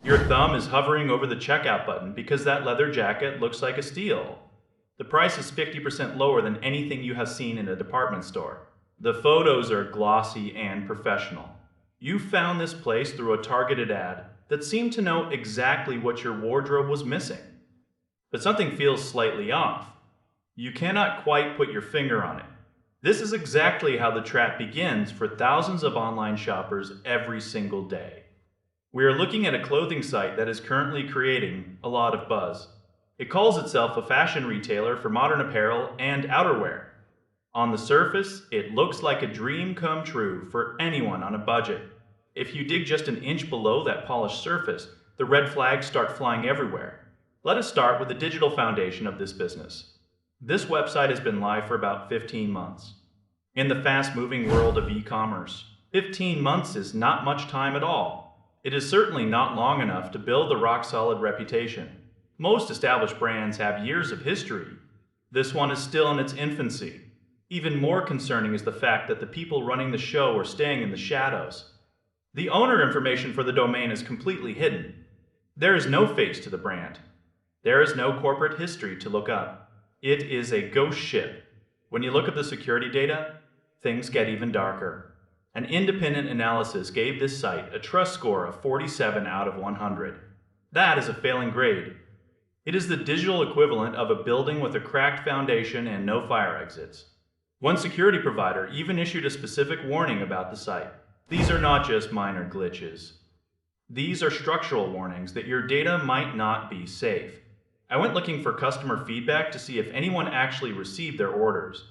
Your thumb is hovering over the checkout button because that leather jacket looks like a steal. The price is 50% lower than anything you have seen in a department store. The photos are glossy and professional. You found this place through a targeted ad that seemed to know exactly what your wardrobe was missing. But something feels slightly off. You cannot quite put your finger on it. This is exactly how the trap begins for thousands of online shoppers every single day. We are looking at a clothing site that is currently creating a lot of buzz. It calls itself a fashion retailer for modern apparel and outerwear. On the surface, it looks like a dream come true for anyone on a budget. If you dig just an inch below that polished surface, the red flags start flying everywhere. Let us start with the digital foundation of this business. This website has been live for about 15 months. In the fast-moving world of e-commerce, 15 months is not much time at all. It is certainly not long enough to build a rock-solid reputation. Most established brands have years of history. This one is still in its infancy. Even more concerning is the fact that the people running the show are staying in the shadows. The owner information for the domain is completely hidden. There is no face to the brand. There is no corporate history to look up. It is a ghost ship. When you look at the security data, things get even darker. An independent analysis gave this site a trust score of 47 out of 100. That is a failing grade. It is the digital equivalent of a building with a cracked foundation and no fire exits. One security provider even issued a specific warning about the site. These are not just minor glitches. These are structural warnings that your data might not be safe. I went looking for customer feedback to see if anyone actually received their orders.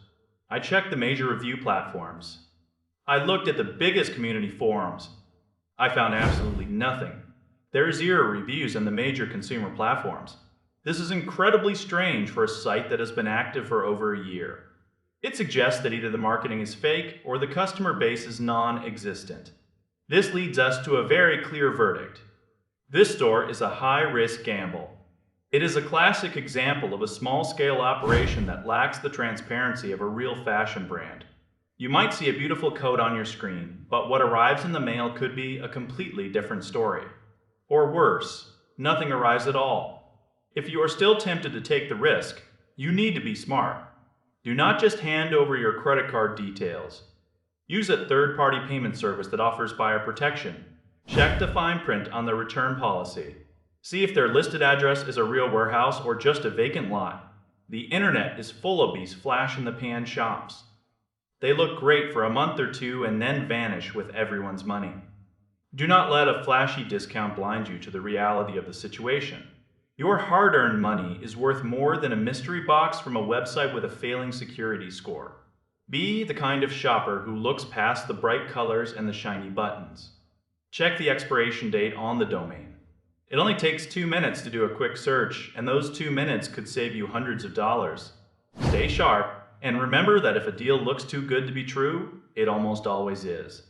I checked the major review platforms. I looked at the biggest community forums. I found absolutely nothing. There are 0 reviews on the major consumer platforms. This is incredibly strange for a site that has been active for over a year. It suggests that either the marketing is fake or the customer base is non-existent. This leads us to a very clear verdict. This store is a high-risk gamble. It is a classic example of a small-scale operation that lacks the transparency of a real fashion brand. You might see a beautiful coat on your screen, but what arrives in the mail could be a completely different story. Or worse, nothing arrives at all. If you are still tempted to take the risk, you need to be smart. Do not just hand over your credit card details. Use a third-party payment service that offers buyer protection. Check the fine print on the return policy. See if their listed address is a real warehouse or just a vacant lot. The internet is full of these flash-in-the-pan shops. They look great for a month or two and then vanish with everyone's money. Do not let a flashy discount blind you to the reality of the situation. Your hard-earned money is worth more than a mystery box from a website with a failing security score. Be the kind of shopper who looks past the bright colors and the shiny buttons. Check the expiration date on the domain. It only takes 2 minutes to do a quick search, and those 2 minutes could save you hundreds of dollars. Stay sharp, and remember that if a deal looks too good to be true, it almost always is.